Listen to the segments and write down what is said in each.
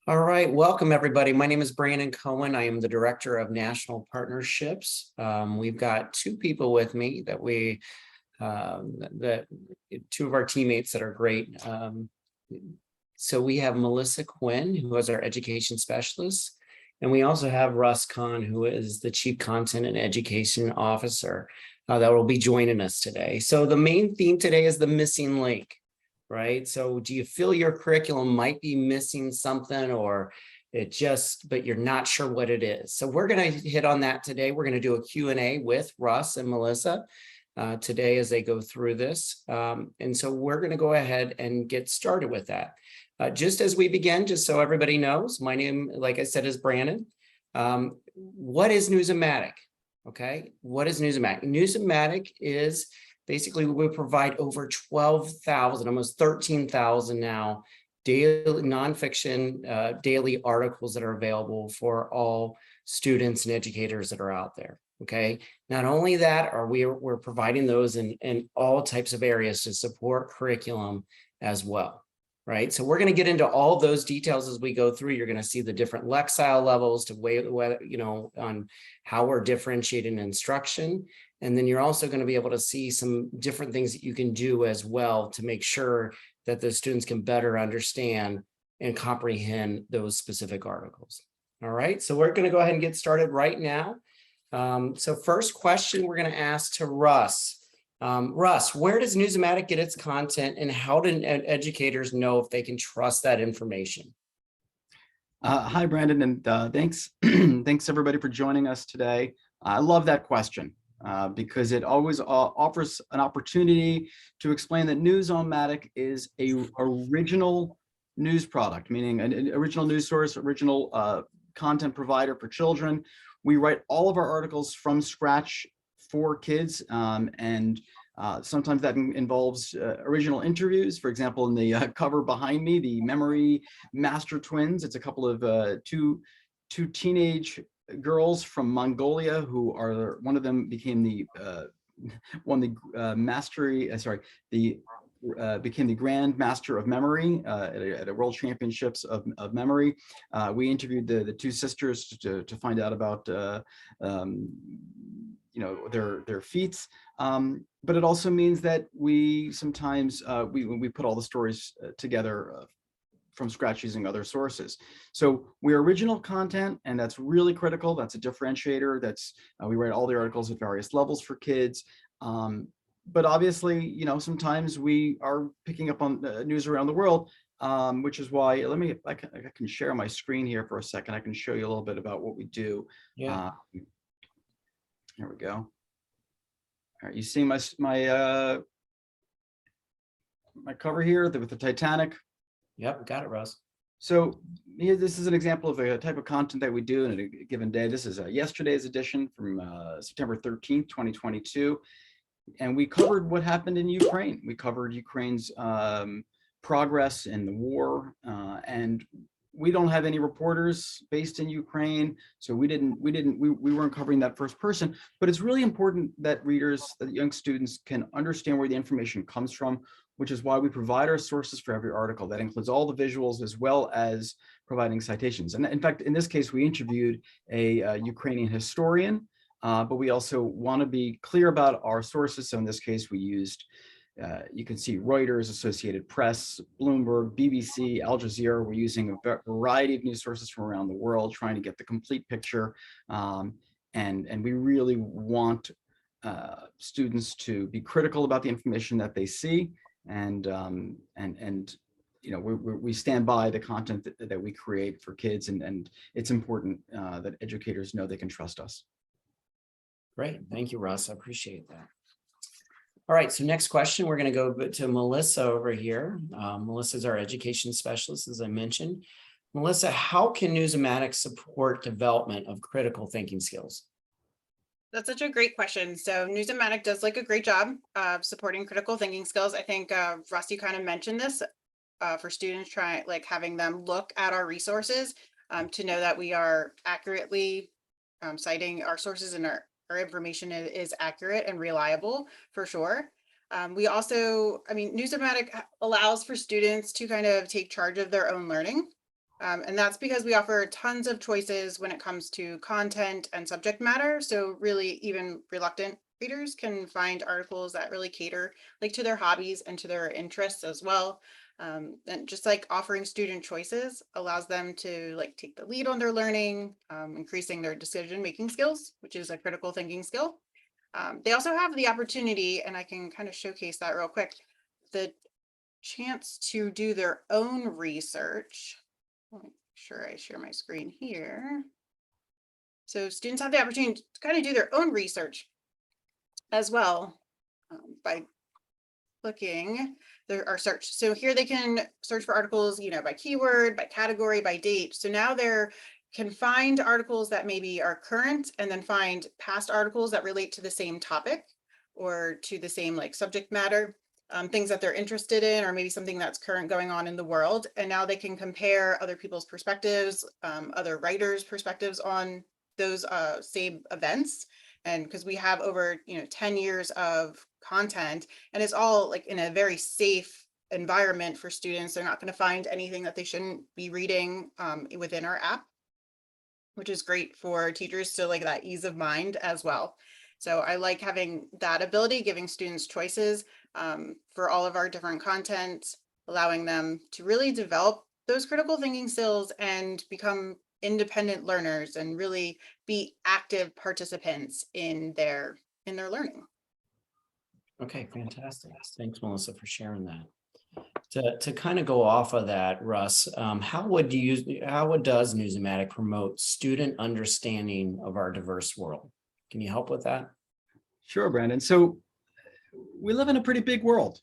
All right, welcome everybody. My name is Brandon Cohen. I am the Director of National Partnerships. We've got two people with me that two of our teammates that are great. So we have Melissa Quinn, who is our education specialist, and we also have Russ Kahn, who is the Chief Content and Education Officer that will be joining us today. So the main theme today is the missing link. Right? So do you feel your curriculum might be missing something but you're not sure what it is? So we're going to hit on that today. We're going to do a Q&A with Russ and Melissa today as they go through this. And so we're going to go ahead and get started with that. Just as we begin, just so everybody knows, my name, like I said, is Brandon. What is News-O-Matic? Okay, what is News-O-Matic? News-O-Matic is basically, we provide over 12,000, almost 13,000 now, daily nonfiction daily articles that are available for all students and educators that are out there. Okay. Not only that, we're providing those in all types of areas to support curriculum as well. Right. So we're going to get into all those details as we go through. You're going to see the different Lexile levels on how we're differentiating instruction. And then you're also going to be able to see some different things that you can do as well to make sure that the students can better understand and comprehend those specific articles. All right, so we're going to go ahead and get started right now. So first question we're going to ask to Russ. Russ, where does News-O-Matic get its content, and how do educators know if they can trust that information? Hi, Brandon, and thanks. Thanks everybody for joining us today. I love that question because it always offers an opportunity to explain that News-O-Matic is a original news product, meaning an original news source, original content provider for children. We write all of our articles from scratch for kids, and sometimes that involves original interviews. For example, in the cover behind me, the Memory Master Twins, it's a couple of two teenage girls from Mongolia who are, one of them became became the Grand Master of Memory at a World Championships of Memory. We interviewed the two sisters to find out about their feats, but it also means that we sometimes we put all the stories together from scratch using other sources. So we're original content, and that's really critical. That's a differentiator. That's we write all the articles at various levels for kids. But obviously, sometimes we are picking up on news around the world, which is why I can share my screen here for a second. I can show you a little bit about what we do. Yeah. Here we go. All right, you see my cover here with the Titanic? Yep, got it, Russ. So here, this is an example of a type of content that we do in a given day. This is yesterday's edition from September 13th, 2022. And we covered what happened in Ukraine. We covered Ukraine's progress in the war, and we don't have any reporters based in Ukraine, so we weren't covering that first person. But it's really important that young students can understand where the information comes from, which is why we provide our sources for every article. That includes all the visuals as well as providing citations. And in fact, in this case, we interviewed a Ukrainian historian, but we also want to be clear about our sources. So in this case, we used, you can see Reuters, Associated Press, Bloomberg, BBC, Al Jazeera. We're using a variety of news sources from around the world, trying to get the complete picture. And we really want students to be critical about the information that they see, and we stand by the content that we create for kids, and it's important that educators know they can trust us. Great. Thank you, Russ. I appreciate that. All right. So next question, we're going to go to Melissa over here. Melissa is our education specialist, as I mentioned. Melissa, how can News-O-Matic support development of critical thinking skills? That's such a great question. So News-O-Matic does like a great job of supporting critical thinking skills. I think Russ, you kind of mentioned this for students, having them look at our resources to know that we are accurately citing our sources, and our information is accurate and reliable for sure. We also, News-O-Matic allows for students to kind of take charge of their own learning. And that's because we offer tons of choices when it comes to content and subject matter. So really even reluctant readers can find articles that really cater like to their hobbies and to their interests as well. And just like offering student choices allows them to like take the lead on their learning, increasing their decision-making skills, which is a critical thinking skill. They also have the opportunity, and I can kind of showcase that real quick, the chance to do their own research. Make sure I share my screen here. So students have the opportunity to kind of do their own research as well by clicking our search. So here they can search for articles, by keyword, by category, by date. So now they're can find articles that maybe are current and then find past articles that relate to the same topic or to the same like subject matter, things that they're interested in, or maybe something that's current going on in the world. And now they can compare other people's perspectives, other writers' perspectives on those same events. And because we have over 10 years of content, and it's all like in a very safe environment for students. They're not going to find anything that they shouldn't be reading within our app, which is great for teachers to like that ease of mind as well. So I like having that ability, giving students choices for all of our different content, allowing them to really develop those critical thinking skills and become independent learners and really be active participants in their learning. Okay, fantastic. Thanks, Melissa, for sharing that. To kind of go off of that, Russ, how does News-O-Matic promote student understanding of our diverse world? Can you help with that? Sure, Brandon. So we live in a pretty big world.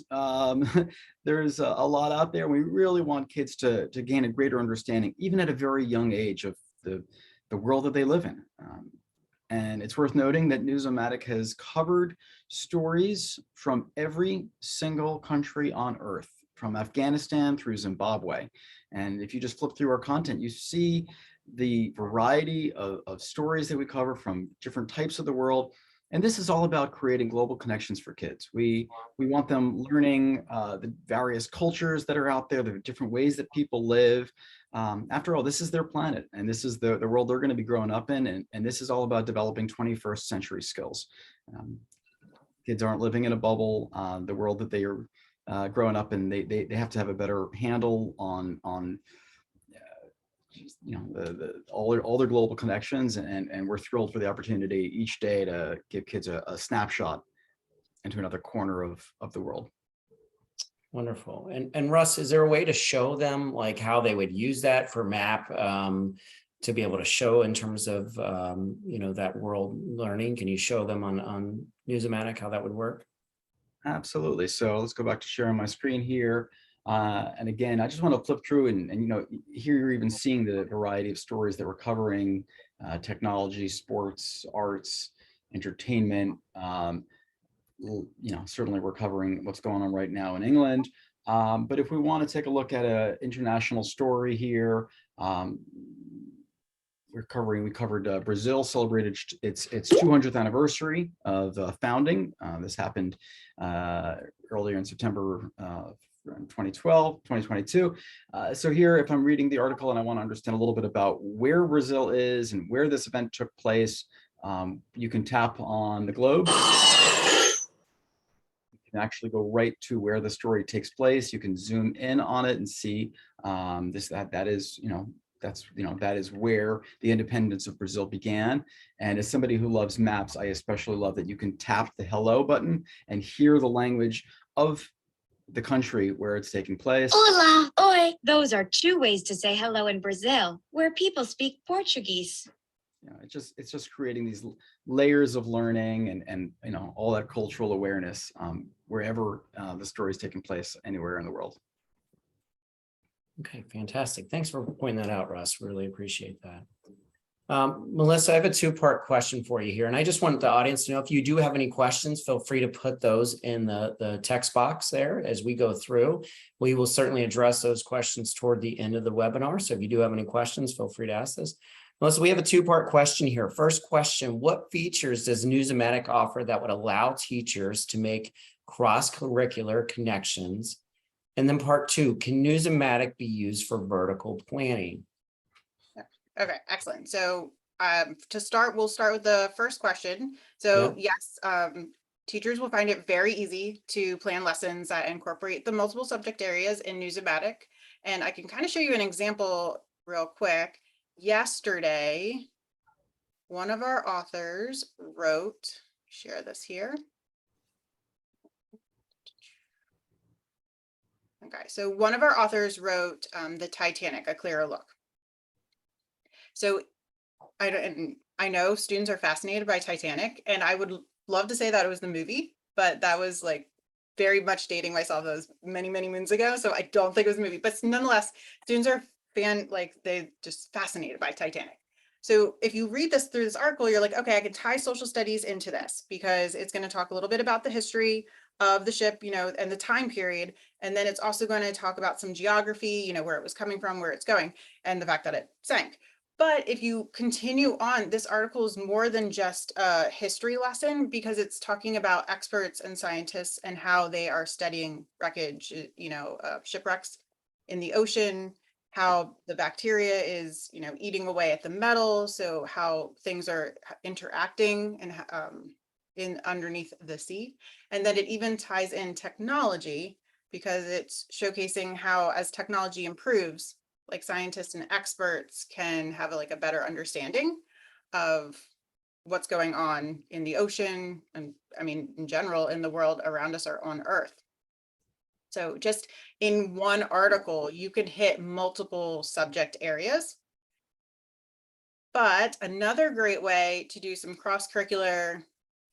There's a lot out there. We really want kids to gain a greater understanding, even at a very young age, of the world that they live in. And it's worth noting that News-O-Matic has covered stories from every single country on Earth, from Afghanistan through Zimbabwe. And if you just flip through our content, you see the variety of stories that we cover from different types of the world. And this is all about creating global connections for kids. We want them learning the various cultures that are out there, the different ways that people live. After all, this is their planet, and this is the world they're going to be growing up in, and this is all about developing 21st century skills. Kids aren't living in a bubble. The world that they are growing up in, they have to have a better handle on all their global connections, and we're thrilled for the opportunity each day to give kids a snapshot into another corner of the world. Wonderful. And Russ, is there a way to show them like how they would use that for MAP to be able to show in terms of that world learning? Can you show them on News-O-Matic how that would work? Absolutely. So let's go back to sharing my screen here. And again, I just want to flip through and here you're even seeing the variety of stories that we're covering: technology, sports, arts, entertainment. Certainly we're covering what's going on right now in England. But if we want to take a look at an international story here, we covered Brazil celebrated its 200th anniversary of founding. This happened earlier in September 2022. So here, if I'm reading the article and I want to understand a little bit about where Brazil is and where this event took place, you can tap on the globe. You can actually go right to where the story takes place. You can zoom in on it and see that is where the independence of Brazil began. And as somebody who loves maps, I especially love that you can tap the hello button and hear the language of the country where it's taking place. Olá, oi. Those are two ways to say hello in Brazil, where people speak Portuguese. It's just creating these layers of learning and all that cultural awareness wherever the story is taking place anywhere in the world. Okay, fantastic. Thanks for pointing that out, Russ. Really appreciate that. Melissa, I have a two-part question for you here, and I just want the audience to know if you do have any questions, feel free to put those in the text box there as we go through. We will certainly address those questions toward the end of the webinar. So if you do have any questions, feel free to ask this. Melissa, we have a two-part question here. First question: what features does News-O-Matic offer that would allow teachers to make cross-curricular connections? And then part two: can News-O-Matic be used for vertical planning? Okay, excellent. So to start, we'll start with the first question. So yes, teachers will find it very easy to plan lessons that incorporate the multiple subject areas in News-O-Matic. And I can kind of show you an example real quick. Yesterday, one of our authors wrote, share this here. Okay, so one of our authors wrote the Titanic, A Clearer Look. So I know students are fascinated by Titanic, and I would love to say that it was the movie, but that was like very much dating myself. That was many, many moons ago. So I don't think it was a movie, but nonetheless, students are they just fascinated by Titanic. So if you read this through this article, you're like, okay, I can tie social studies into this because it's going to talk a little bit about the history of the ship, you know, and the time period. And then it's also going to talk about some geography, you know, where it was coming from, where it's going, and the fact that it sank. But if you continue on, this article is more than just a history lesson because it's talking about experts and scientists and how they are studying wreckage, you know, shipwrecks in the ocean, how the bacteria is, you know, eating away at the metal. So how things are interacting and in underneath the sea. And then it even ties in technology because it's showcasing how as technology improves, like scientists and experts can have a better understanding of what's going on in the ocean and I mean in general in the world around us or on Earth. So just in one article, you can hit multiple subject areas. But another great way to do some cross-curricular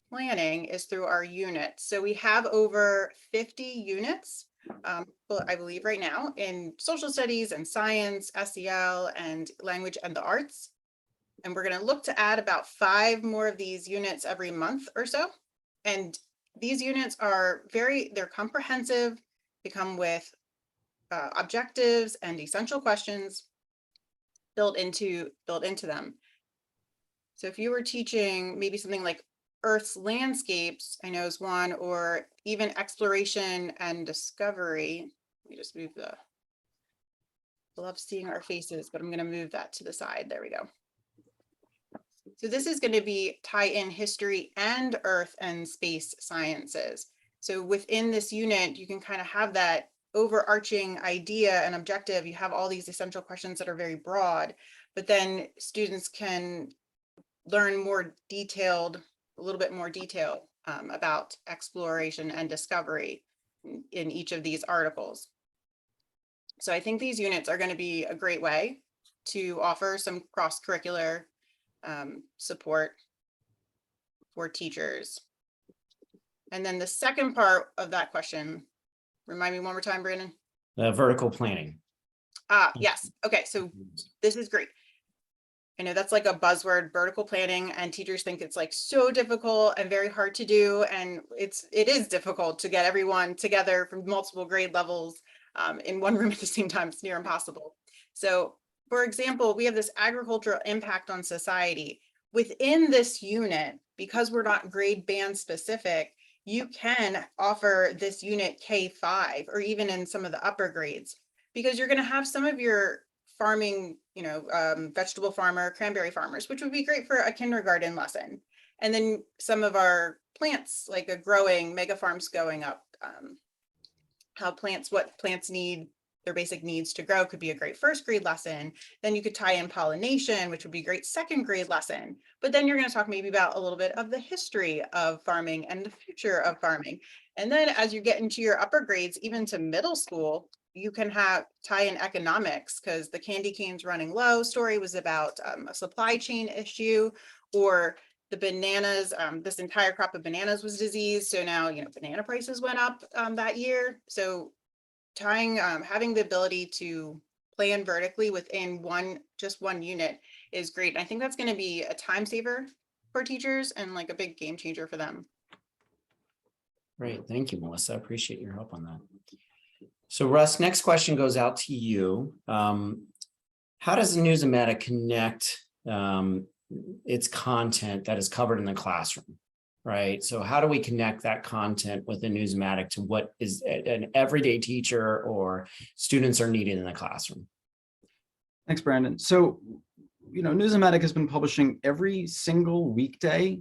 planning is through our units. So we have over 50 units, I believe right now in social studies and science, SEL and language and the arts. And we're going to look to add about 5 more of these units every month or so. And these units are they're comprehensive. They come with objectives and essential questions built into them. So if you were teaching maybe something like Earth's landscapes, I know is one, or even exploration and discovery. Let me just move I love seeing our faces, but I'm going to move that to the side. There we go. So this is going to be tie in history and Earth and space sciences. So within this unit, you can kind of have that overarching idea and objective. You have all these essential questions that are very broad, but then students can learn more detailed, a little bit more detail about exploration and discovery in each of these articles. So I think these units are going to be a great way to offer some cross-curricular support for teachers. And then the second part of that question, remind me one more time, Brandon. Vertical planning. Yes. Okay. So this is great. I know that's like a buzzword, vertical planning, and teachers think it's like so difficult and very hard to do. And it is difficult to get everyone together from multiple grade levels in one room at the same time. It's near impossible. So for example, we have this agricultural impact on society. Within this unit, because we're not grade band specific, you can offer this unit K5 or even in some of the upper grades, because you're going to have some of your farming, you know, vegetable farmer, cranberry farmers, which would be great for a kindergarten lesson. And then some of our plants, like a growing mega farms going up, what plants need, their basic needs to grow could be a great first grade lesson. Then you could tie in pollination, which would be a great second grade lesson. But then you're going to talk maybe about a little bit of the history of farming and the future of farming. And then as you get into your upper grades, even to middle school, you can tie in economics, because the candy cane's running low story was about a supply chain issue, or the bananas, this entire crop of bananas was diseased. So now, you know, banana prices went up that year. So having the ability to plan vertically within just one unit is great. And I think that's going to be a time saver for teachers and like a big game changer for them. Great. Thank you, Melissa. I appreciate your help on that. So Russ, next question goes out to you. How does the News-O-Matic connect its content that is covered in the classroom, right? So how do we connect that content with the News-O-Matic to what is an everyday teacher or students are needed in the classroom? Thanks, Brandon. So News-O-Matic has been publishing every single weekday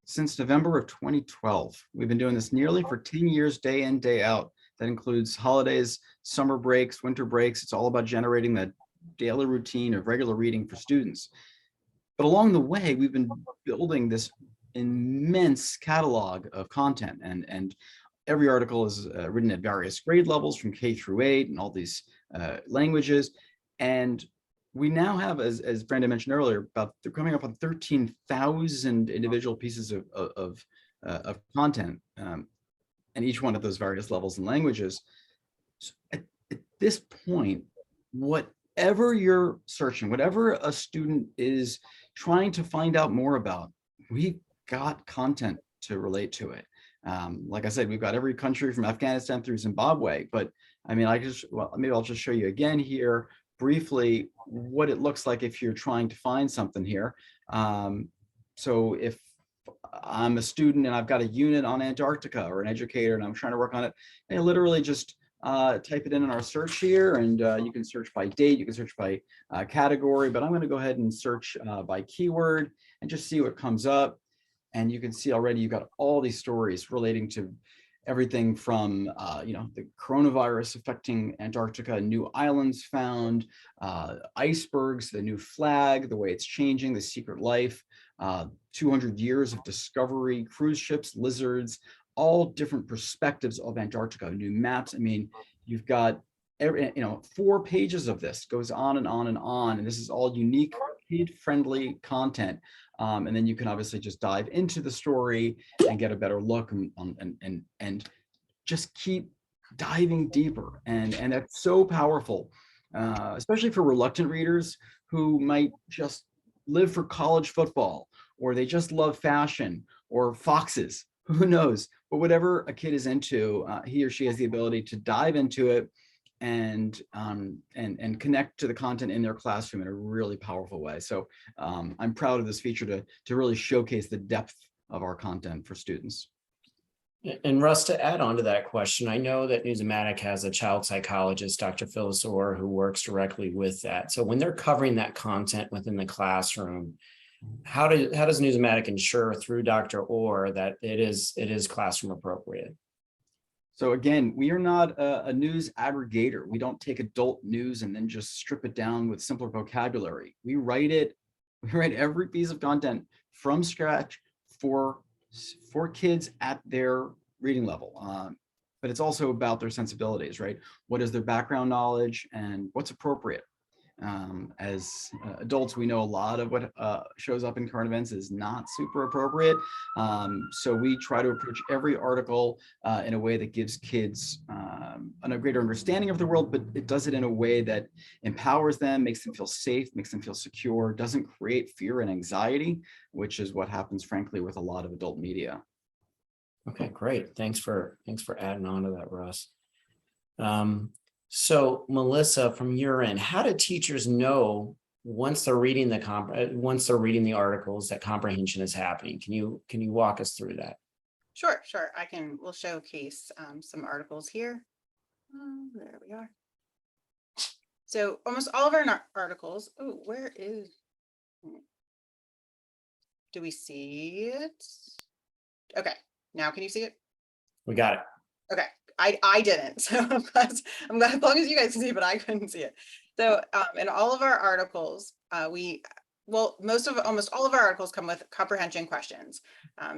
since November of 2012. We've been doing this nearly for 10 years, day in, day out. That includes holidays, summer breaks, winter breaks. It's all about generating that daily routine of regular reading for students. But along the way, we've been building this immense catalog of content, and every article is written at various grade levels from K through 8 and all these languages. And we now have, as Brandon mentioned earlier, they're coming up on 13,000 individual pieces of content, and each one of those various levels and languages. So at this point, whatever you're searching, whatever a student is trying to find out more about, we've got content to relate to it. Like I said, we've got every country from Afghanistan through Zimbabwe, but I mean, maybe I'll just show you again here briefly what it looks like if you're trying to find something here. So if I'm a student and I've got a unit on Antarctica, or an educator and I'm trying to work on it, I literally just type it in our search here, and you can search by date, you can search by category, but I'm going to go ahead and search by keyword and just see what comes up. And you can see already you've got all these stories relating to everything from the coronavirus affecting Antarctica, new islands found, icebergs, the new flag, the way it's changing, the secret life, 200 years of discovery, cruise ships, lizards, all different perspectives of Antarctica, new maps. I mean, you've got 4 pages of this, goes on and on and on, and this is all unique, kid-friendly content. And then you can obviously just dive into the story and get a better look and just keep diving deeper. And that's so powerful, especially for reluctant readers who might just live for college football, or they just love fashion or foxes, who knows? But whatever a kid is into, he or she has the ability to dive into it and connect to the content in their classroom in a really powerful way. So I'm proud of this feature to really showcase the depth of our content for students. And Russ, to add on to that question, I know that News-O-Matic has a child psychologist, Dr. Phyllis Orr, who works directly with that. So when they're covering that content within the classroom, how does News-O-Matic ensure through Dr. Orr that it is classroom appropriate? So again, we are not a news aggregator. We don't take adult news and then just strip it down with simpler vocabulary. We write every piece of content from scratch for kids at their reading level. But it's also about their sensibilities, right? What is their background knowledge and what's appropriate? As adults, we know a lot of what shows up in current events is not super appropriate. So we try to approach every article in a way that gives kids a greater understanding of the world, but it does it in a way that empowers them, makes them feel safe, makes them feel secure, doesn't create fear and anxiety, which is what happens, frankly, with a lot of adult media. Okay, great. Thanks for adding on to that, Russ. So Melissa, from your end, how do teachers know once they're reading the articles that comprehension is happening? Can you walk us through that? Sure. We'll showcase some articles here. There we are. So almost all of our articles. Oh, where is? Do we see it? Okay, now can you see it? We got it. Okay, I didn't, so I'm glad as long as you guys can see, but I couldn't see it. So in all of our articles, almost all of our articles come with comprehension questions.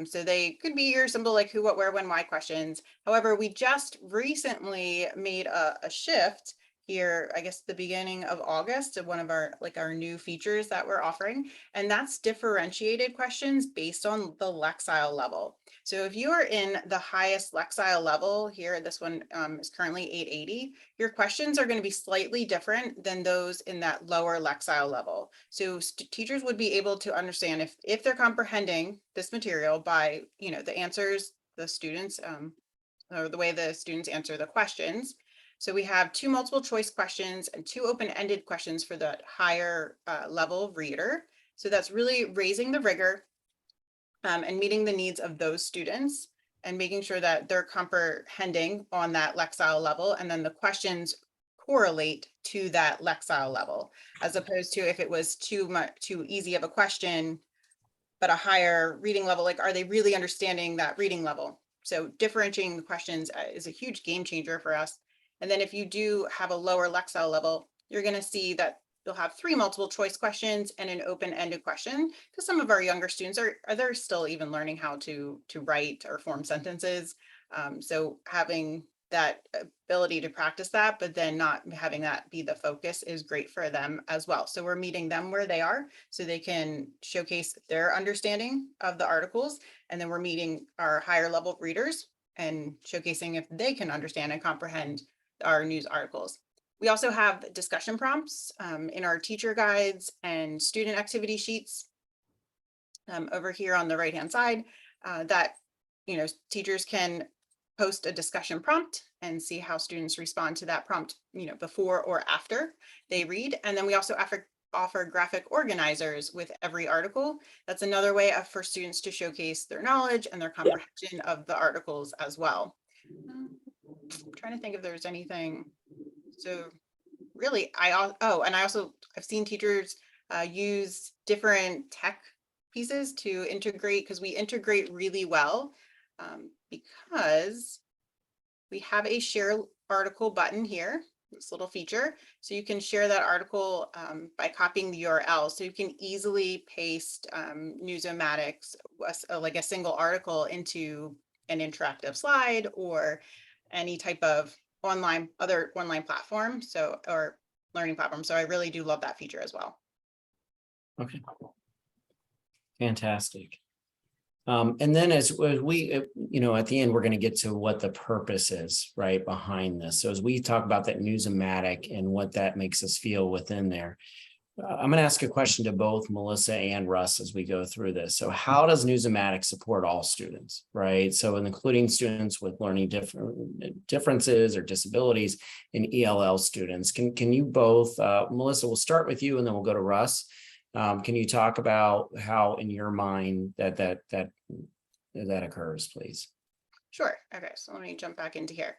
So they could be your simple like who, what, where, when, why questions. However, we just recently made a shift here, I guess the beginning of August, to one of our new features that we're offering, and that's differentiated questions based on the Lexile level. So if you are in the highest Lexile level here, this one is currently 880, your questions are going to be slightly different than those in that lower Lexile level. So teachers would be able to understand if they're comprehending this material by, the answers, the students, or the way the students answer the questions. So we have 2 multiple choice questions and 2 open-ended questions for the higher level reader. So that's really raising the rigor and meeting the needs of those students and making sure that they're comprehending on that Lexile level. And then the questions correlate to that Lexile level, as opposed to if it was too easy of a question, but a higher reading level, like, are they really understanding that reading level? So differentiating the questions is a huge game changer for us. And then if you do have a lower Lexile level, you're going to see that you'll have 3 multiple choice questions and an open-ended question, because some of our younger students are they're still even learning how to write or form sentences. So having that ability to practice that, but then not having that be the focus is great for them as well. So we're meeting them where they are so they can showcase their understanding of the articles. And then we're meeting our higher level readers and showcasing if they can understand and comprehend our news articles. We also have discussion prompts in our teacher guides and student activity sheets over here on the right-hand side that, teachers can post a discussion prompt and see how students respond to that prompt, before or after they read. And then we also offer graphic organizers with every article. That's another way for students to showcase their knowledge and their comprehension of the articles as well. I'm trying to think if there's anything. So really, I've seen teachers use different tech pieces to integrate, because we integrate really well because we have a share article button here, this little feature. So you can share that article by copying the URL. So you can easily paste News-O-Matic's, like a single article into an interactive slide or any type of other online platform, or learning platform. So I really do love that feature as well. Okay. Fantastic. And then as we, at the end, we're going to get to what the purpose is right behind this. So as we talk about that News-O-Matic and what that makes us feel within there, I'm going to ask a question to both Melissa and Russ as we go through this. So how does News-O-Matic support all students, right? So including students with learning differences or disabilities and ELL students. Can you both, Melissa, we'll start with you and then we'll go to Russ. Can you talk about how in your mind that occurs, please? Sure. Okay, so let me jump back into here.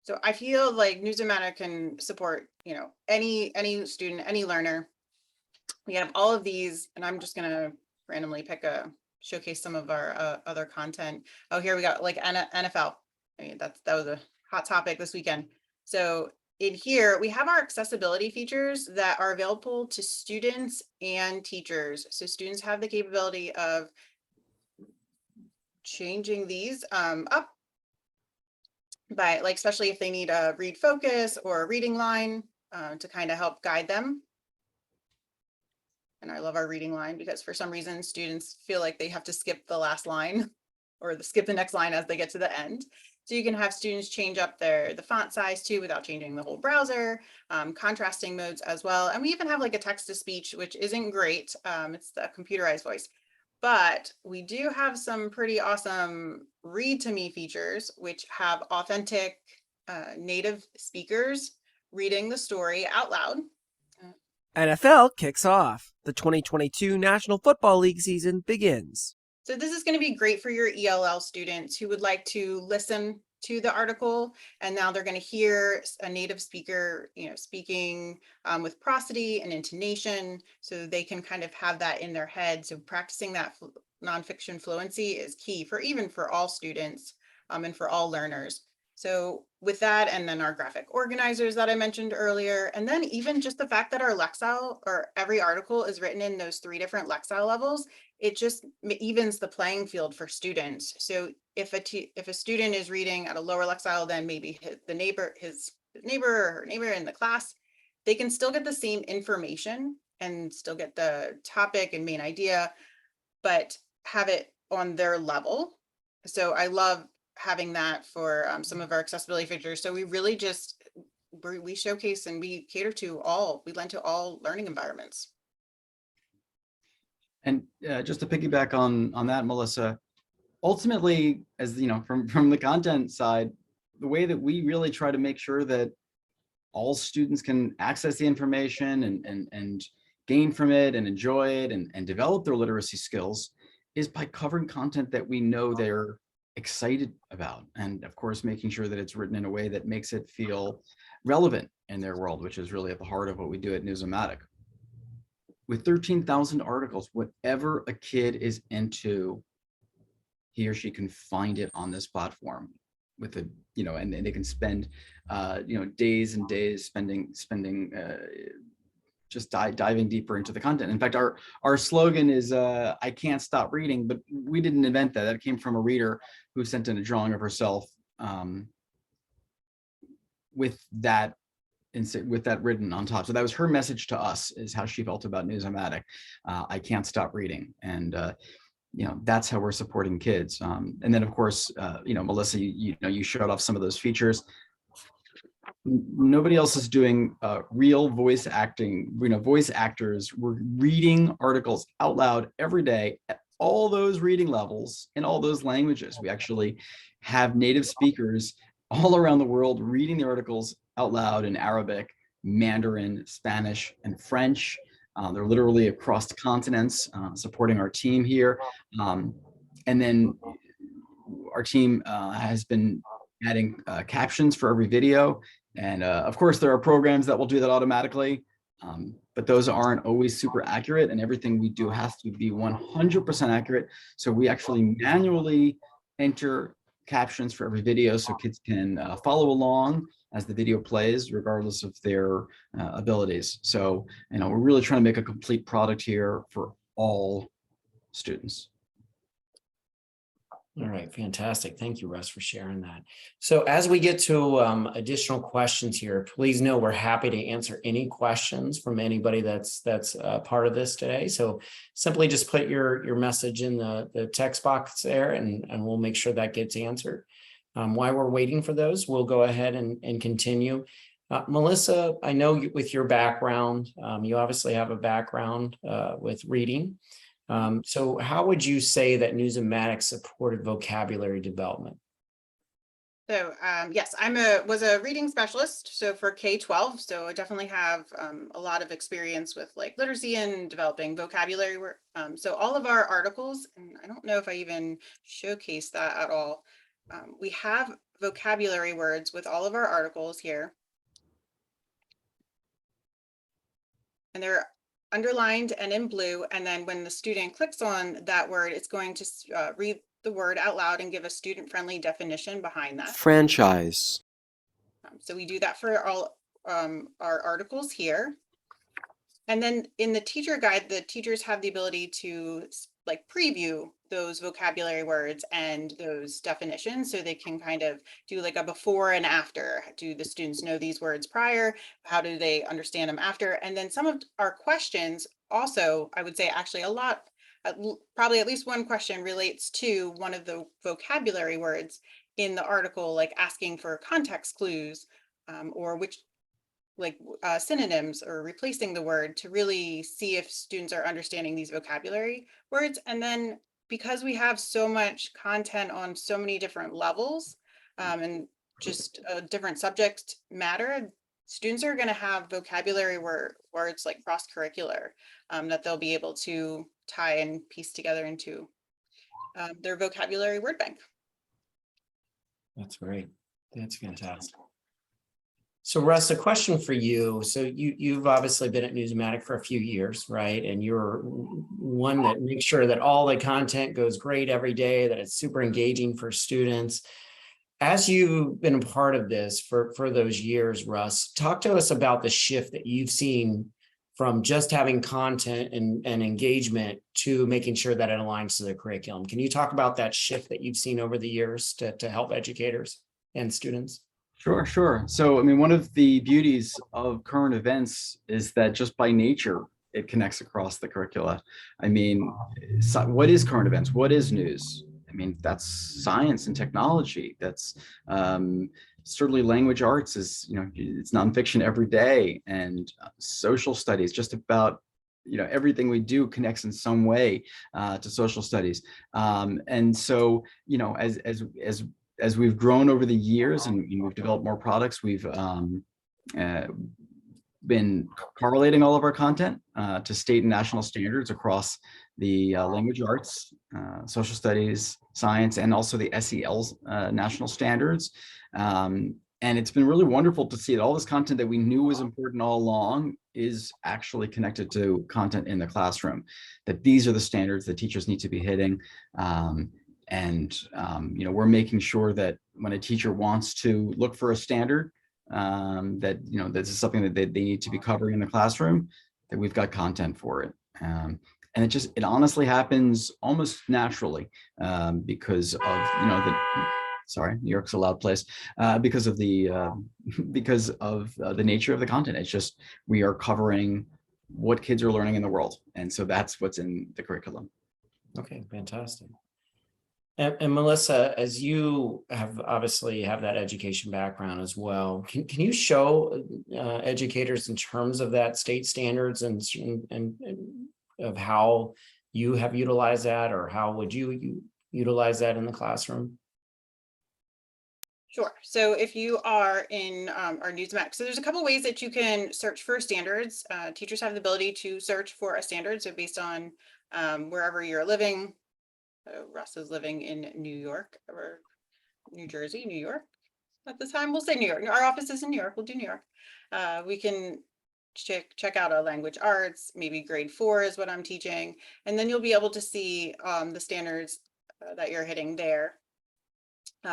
So I feel like News-O-Matic can support, any student, any learner. We have all of these, and I'm just gonna randomly showcase some of our other content. Oh, here we got like NFL. I mean, that was a hot topic this weekend. So in here, we have our accessibility features that are available to students and teachers. So students have the capability of changing these up by, like, especially if they need a read focus or a reading line to kind of help guide them. And I love our reading line because for some reason students feel like they have to skip the last line or skip the next line as they get to the end. So you can have students change up the font size too without changing the whole browser, contrasting modes as well. And we even have like a text to speech, which isn't great. It's the computerized voice. But we do have some pretty awesome read to me features, which have authentic native speakers reading the story out loud. NFL kicks off. The 2022 National Football League season begins. So this is going to be great for your ELL students who would like to listen to the article, and now they're going to hear a native speaker, speaking with prosody and intonation, so they can kind of have that in their head. So practicing that nonfiction fluency is key for all students and for all learners. So with that, and then our graphic organizers that I mentioned earlier, and then even just the fact that our Lexile, or every article is written in those 3 different Lexile levels, it just evens the playing field for students. So if a student is reading at a lower Lexile than maybe his neighbor or her neighbor in the class, they can still get the same information and still get the topic and main idea, but have it on their level. So I love having that for some of our accessibility features. So we really we showcase and we cater to we lend to all learning environments. And just to piggyback on that, Melissa, ultimately, as you know, from the content side, the way that we really try to make sure that all students can access the information and gain from it and enjoy it and develop their literacy skills is by covering content that we know they're excited about. And of course, making sure that it's written in a way that makes it feel relevant in their world, which is really at the heart of what we do at News-O-Matic. With 13,000 articles, whatever a kid is into, he or she can find it on this platform with a, and they can spend, days and days spending just diving deeper into the content. In fact, our slogan is I can't stop reading, but we didn't invent that. That came from a reader who sent in a drawing of herself with that written on top. So that was her message to us, is how she felt about News-O-Matic. I can't stop reading. And that's how we're supporting kids. And then of course, Melissa, you showed off some of those features. Nobody else is doing real voice acting. Voice actors were reading articles out loud every day at all those reading levels in all those languages. We actually have native speakers all around the world reading the articles out loud in Arabic, Mandarin, Spanish, and French. They're literally across the continents supporting our team here. And then our team has been adding captions for every video. And of course, there are programs that will do that automatically, but those aren't always super accurate, and everything we do has to be 100% accurate. So we actually manually enter captions for every video so kids can follow along as the video plays, regardless of their abilities. So, we're really trying to make a complete product here for all students. All right, fantastic. Thank you, Russ, for sharing that. So as we get to additional questions here, please know we're happy to answer any questions from anybody that's part of this today. So simply just put your message in the text box there, and we'll make sure that gets answered. While we're waiting for those, we'll go ahead and continue. Melissa, I know with your background, you obviously have a background with reading. So how would you say that News-O-Matic supported vocabulary development? So yes, was a reading specialist, so for K-12. So I definitely have a lot of experience with like literacy and developing vocabulary. So all of our articles, and I don't know if I even showcase that at all. We have vocabulary words with all of our articles here. And they're underlined and in blue. And then when the student clicks on that word, it's going to read the word out loud and give a student-friendly definition behind that. Franchise. So we do that for all our articles here. And then in the teacher guide, the teachers have the ability to like preview those vocabulary words and those definitions, so they can kind of do like a before and after. Do the students know these words prior? How do they understand them after? And then some of our questions also, I would say actually a lot, probably at least one question relates to one of the vocabulary words in the article, like asking for context clues or which like synonyms or replacing the word to really see if students are understanding these vocabulary words. And then because we have so much content on so many different levels and just a different subject matter, students are going to have vocabulary words like cross-curricular that they'll be able to tie and piece together into their vocabulary word bank. That's great. That's fantastic. So Russ, a question for you. So you've obviously been at News-O-Matic for a few years, right? And you're one that makes sure that all the content goes great every day, that it's super engaging for students. As you've been a part of this for those years, Russ, talk to us about the shift that you've seen from just having content and engagement to making sure that it aligns to the curriculum. Can you talk about that shift that you've seen over the years to help educators and students? Sure. So, one of the beauties of current events is that just by nature, it connects across the curricula. What is current events? What is news? That's science and technology. That's certainly language arts is, it's nonfiction every day, and social studies, just about, everything we do connects in some way to social studies. And so, as we've grown over the years and we've developed more products, we've been correlating all of our content to state and national standards across the language arts, social studies, science, and also the SEL's national standards. And it's been really wonderful to see that all this content that we knew was important all along is actually connected to content in the classroom, that these are the standards that teachers need to be hitting. We're making sure that when a teacher wants to look for a standard, that, this is something that they need to be covering in the classroom, that we've got content for it. And it honestly happens almost naturally because of, New York's a loud place, because of the nature of the content. It's just, we are covering what kids are learning in the world. And so that's what's in the curriculum. Okay, fantastic. And Melissa, as you obviously have that education background as well, can you show educators in terms of that state standards and of how you have utilized that, or how would you utilize that in the classroom? Sure. So if you are in our News-O-Matic, so there's a couple ways that you can search for standards. Teachers have the ability to search for a standard. So based on wherever you're living, Russ is living in New York or New Jersey, New York. At the time, we'll say New York. Our office is in New York. We'll do New York. We can check out a language arts, maybe grade 4 is what I'm teaching. And then you'll be able to see the standards that you're hitting there.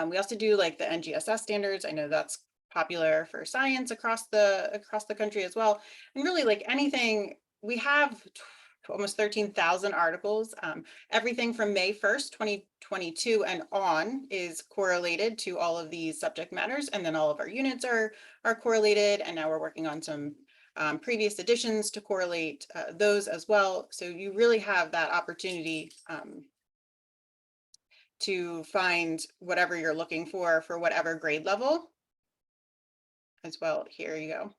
We also do like the NGSS standards. I know that's popular for science across the country as well. And really, like anything, we have almost 13,000 articles. Everything from May 1st, 2022 and on is correlated to all of these subject matters. And then all of our units are correlated. And now we're working on some previous editions to correlate those as well. So you really have that opportunity to find whatever you're looking for whatever grade level as well. Here you go.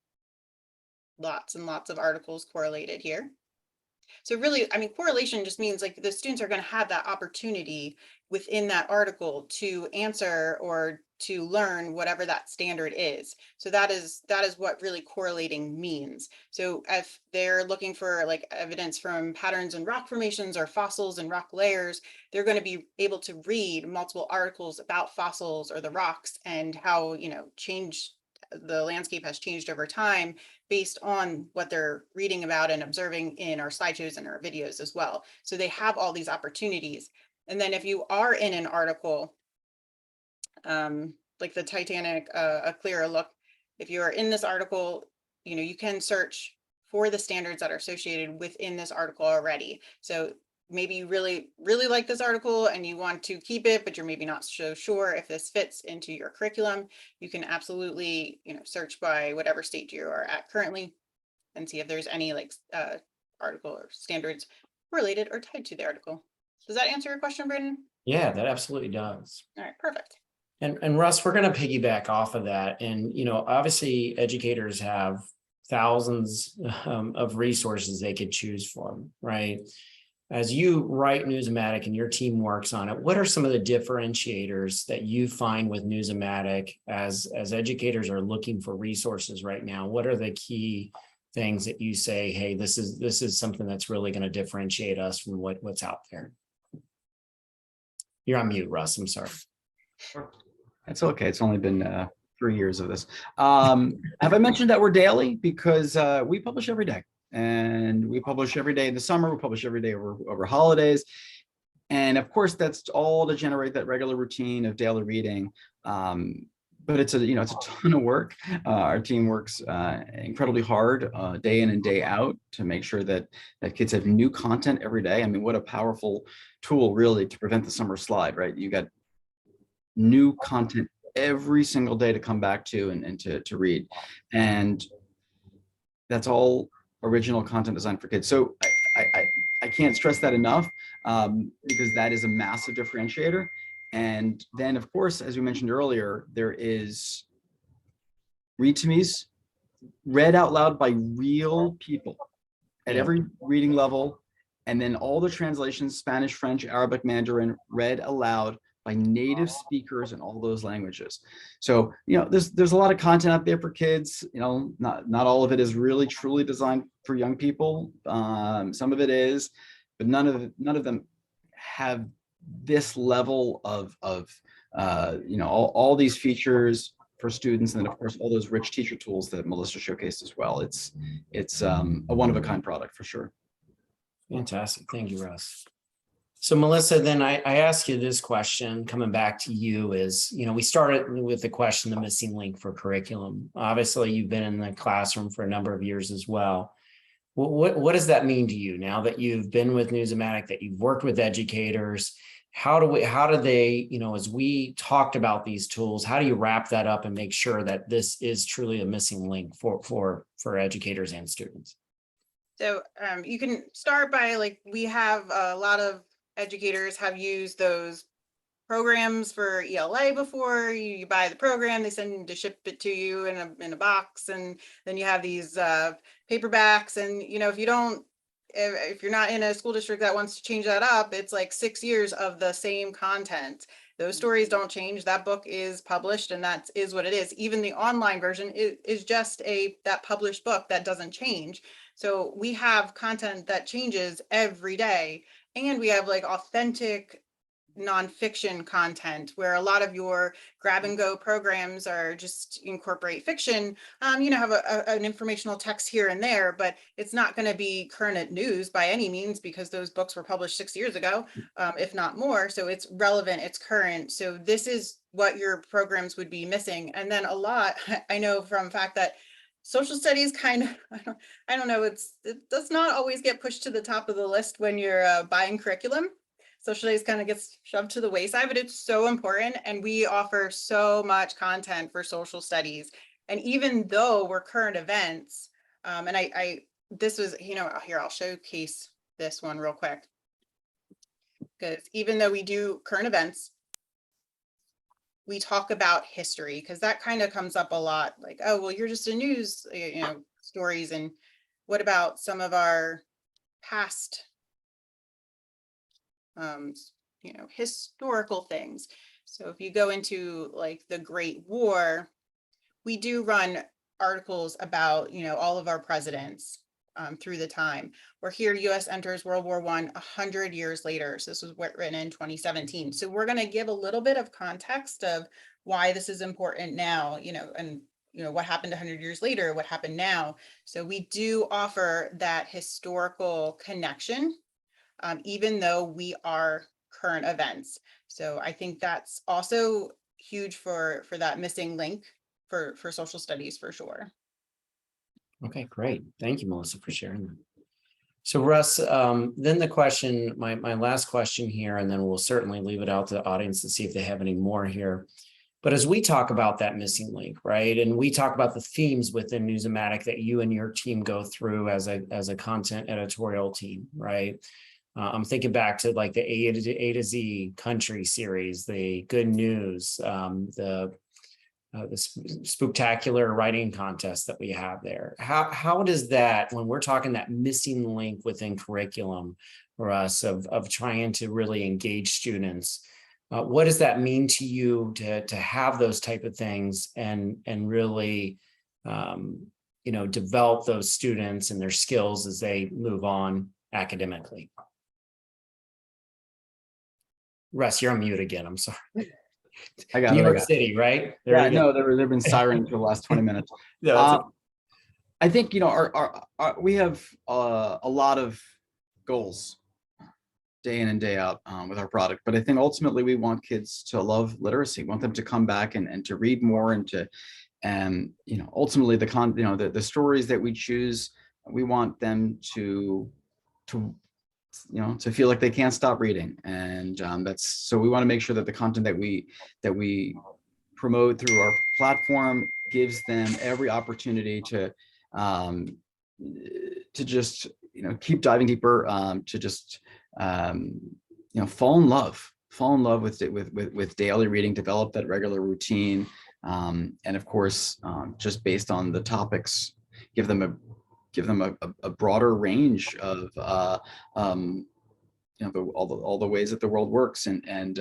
Lots and lots of articles correlated here. So really, I mean, correlation just means like the students are going to have that opportunity within that article to answer or to learn whatever that standard is. So that is what really correlating means. So if they're looking for like evidence from patterns in rock formations or fossils and rock layers, they're going to be able to read multiple articles about fossils or the rocks and how, the landscape has changed over time based on what they're reading about and observing in our slideshows and our videos as well. So they have all these opportunities. And then if you are in an article, like the Titanic, A Clearer Look, if you are in this article, you can search for the standards that are associated within this article already. So maybe you really, really like this article and you want to keep it, but you're maybe not so sure if this fits into your curriculum. You can absolutely, search by whatever state you are at currently and see if there's any like article or standards related or tied to the article. Does that answer your question, Brandon? Yeah, that absolutely does. All right, perfect. And Russ, we're going to piggyback off of that. And, obviously educators have thousands of resources they could choose from, right? As you write News-O-Matic and your team works on it, what are some of the differentiators that you find with News-O-Matic as educators are looking for resources right now? What are the key things that you say, hey, this is something that's really going to differentiate us from what's out there? You're on mute, Russ. I'm sorry. That's okay. It's only been 3 years of this. Have I mentioned that we're daily? Because we publish every day. And we publish every day in the summer, we publish every day over holidays. And of course, that's all to generate that regular routine of daily reading. But it's a ton of work. Our team works incredibly hard day in and day out to make sure that kids have new content every day. I mean, what a powerful tool really to prevent the summer slide, right? You got new content every single day to come back to and to read. And that's all original content designed for kids. So I can't stress that enough because that is a massive differentiator. And then, of course, as we mentioned earlier, there is Read to Me's read out loud by real people at every reading level. And then all the translations, Spanish, French, Arabic, Mandarin, read aloud by native speakers in all those languages. So, there's a lot of content out there for kids. Not all of it is really truly designed for young people. Some of it is, but none of them have this level of all these features for students, and then of course all those rich teacher tools that Melissa showcased as well. It's a one-of-a-kind product for sure. Fantastic. Thank you, Russ. So Melissa, then I ask you this question, coming back to you is, we started with the question, the missing link for curriculum. Obviously, you've been in the classroom for a number of years as well. What does that mean to you now that you've been with News-O-Matic, that you've worked with educators? How do they, as we talked about these tools, how do you wrap that up and make sure that this is truly a missing link for educators and students? So you can start by we have a lot of educators have used those programs for ELA before. You buy the program, they send to ship it to you in a box, and then you have these paperbacks. And if you're not in a school district that wants to change that up, it's like 6 years of the same content. Those stories don't change. That book is published, and that is what it is. Even the online version is just that published book that doesn't change. So we have content that changes every day, and we have authentic nonfiction content where a lot of your grab and go programs are just incorporate fiction, have an informational text here and there, but it's not going to be current news by any means, because those books were published 6 years ago, if not more. So it's relevant, it's current. So this is what your programs would be missing. And then a lot, I know from fact that social studies kind of, I don't know, it does not always get pushed to the top of the list when you're buying curriculum. Social studies kind of gets shoved to the wayside, but it's so important. And we offer so much content for social studies. And even though we're current events, and this was, here, I'll showcase this one real quick. Because even though we do current events, we talk about history, because that kind of comes up a lot. Like, oh, well, you're just a news, stories. And what about some of our past historical things? So if you go into the Great War, we do run articles about all of our presidents through the time. Or here, U.S. enters World War I 100 years later. So this was written in 2017. So we're going to give a little bit of context of why this is important now, and what happened 100 years later, what happened now. So we do offer that historical connection, even though we are current events. So I think that's also huge for that missing link for social studies, for sure. Okay, great. Thank you, Melissa, for sharing that. So Russ, then the question, my last question here, and then we'll certainly leave it out to the audience to see if they have any more here. But as we talk about that missing link, right, and we talk about the themes within News-O-Matic that you and your team go through as a content editorial team, right? I'm thinking back to the A to Z country series, the good news, the spectacular writing contest that we have there. How does that, when we're talking that missing link within curriculum for us of trying to really engage students, what does that mean to you to have those type of things and really develop those students and their skills as they move on academically? Russ, you're on mute again. I'm sorry. I got New it. York City, right? Yeah, no, there've been sirens for the last 20 minutes. I think we have a lot of goals day in and day out with our product, but I think ultimately we want kids to love literacy, want them to come back and to read more, and ultimately the stories that we choose, we want them to feel like they can't stop reading. And so we want to make sure that the content that we promote through our platform gives them every opportunity to just keep diving deeper, to just fall in love with daily reading, develop that regular routine, and of course just based on the topics, give them a broader range of all the ways that the world works, and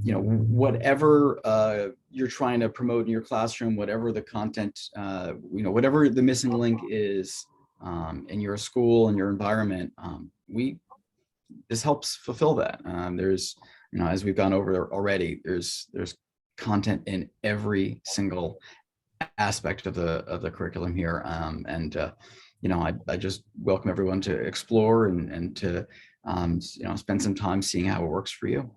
whatever you're trying to promote in your classroom, whatever the content, whatever the missing link is in your school and your environment, this helps fulfill that. There's, as we've gone over there already, there's content in every single aspect of the curriculum here, I just welcome everyone to explore and to spend some time seeing how it works for you.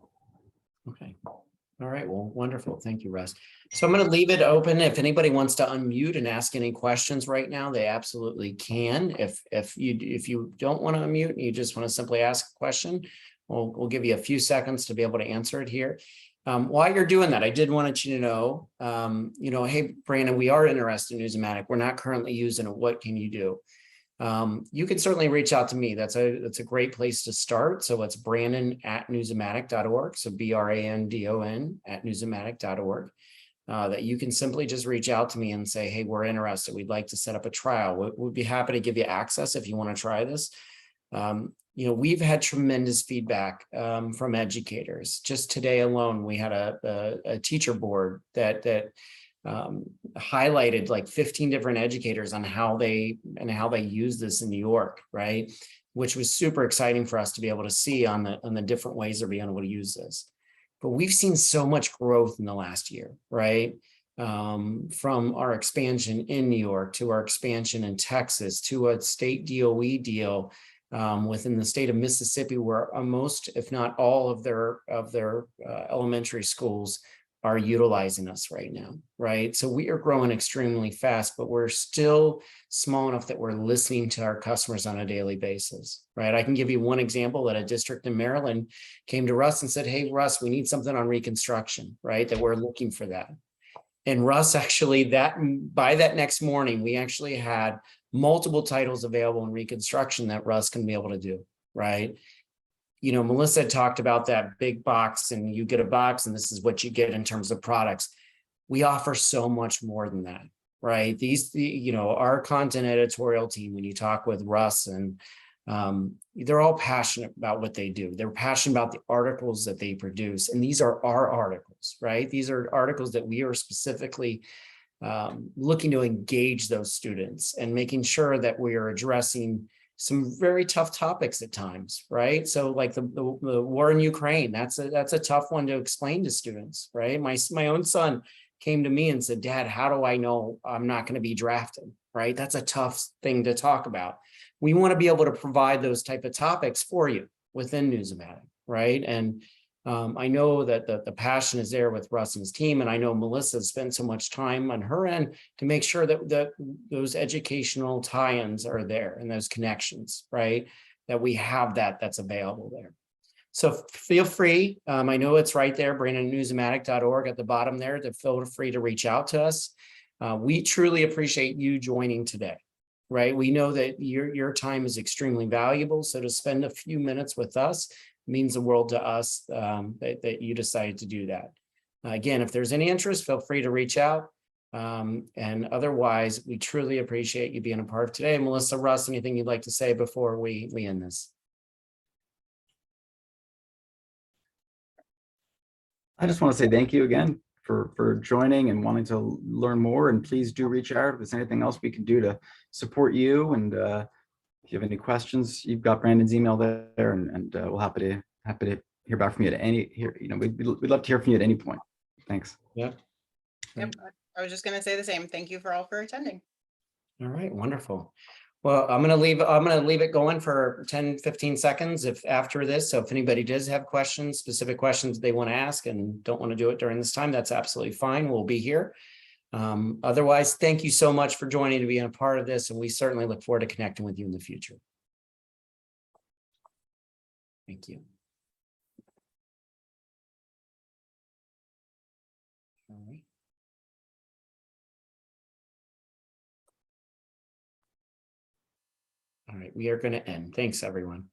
Okay. All right. Well, wonderful. Thank you, Russ. So I'm going to leave it open. If anybody wants to unmute and ask any questions right now, they absolutely can. If you don't want to unmute and you just want to simply ask a question, we'll give you a few seconds to be able to answer it here. While you're doing that, I did want you to know, hey, Brandon, we are interested in NewsOMatic. We're not currently using it. What can you do? You can certainly reach out to me. That's a great place to start. So it's brandon@newsomatic.org. So BRANDON@newsomatic.org. That you can simply just reach out to me and say, hey, we're interested. We'd like to set up a trial. We'd be happy to give you access if you want to try this. We've had tremendous feedback from educators. Just today alone, we had a teacher board that highlighted like 15 different educators on how they use this in New York, right? Which was super exciting for us to be able to see on the different ways they're being able to use this. But we've seen so much growth in the last year, right? From our expansion in New York to our expansion in Texas to a state DOE deal within the state of Mississippi, where most, if not all, of their elementary schools are utilizing us right now, right? So we are growing extremely fast, but we're still small enough that we're listening to our customers on a daily basis, right? I can give you one example that a district in Maryland came to Russ and said, hey, Russ, we need something on reconstruction, right? That we're looking for that. And Russ actually, by that next morning, we actually had multiple titles available in reconstruction that Russ can be able to do, right? Melissa talked about that big box, and you get a box and this is what you get in terms of products. We offer so much more than that, right? Our content editorial team, when you talk with Russ, and they're all passionate about what they do. They're passionate about the articles that they produce. And these are our articles, right? These are articles that we are specifically looking to engage those students and making sure that we are addressing some very tough topics at times, right? So like the war in Ukraine, that's a tough one to explain to students, right? My own son came to me and said, Dad, how do I know I'm not going to be drafted, right? That's a tough thing to talk about. We want to be able to provide those type of topics for you within NewsOMatic, right? And I know that the passion is there with Russ and his team, and I know Melissa spent so much time on her end to make sure that those educational tie-ins are there and those connections, right? That we have that's available there. So feel free. I know it's right there, brandon@newsomatic.org at the bottom there. To feel free to reach out to us. We truly appreciate you joining today, right? We know that your time is extremely valuable. So to spend a few minutes with us means the world to us that you decided to do that. Again, if there's any interest, feel free to reach out. And otherwise, we truly appreciate you being a part of today. Melissa, Russ, anything you'd like to say before we end this? I just want to say thank you again for joining and wanting to learn more. And please do reach out if there's anything else we can do to support you. And if you have any questions, you've got Brandon's email there, and we'll happy to hear back from you at we'd love to hear from you at any point. Thanks. Yeah. Yep. I was just going to say the same. Thank you all for attending. All right, wonderful. Well, I'm going to leave it going for 10, 15 seconds after this. So if anybody does have questions, specific questions they want to ask and don't want to do it during this time, that's absolutely fine. We'll be here. Otherwise, thank you so much for joining to be a part of this, and we certainly look forward to connecting with you in the future. Thank you. All right. All right, we are going to end. Thanks, everyone.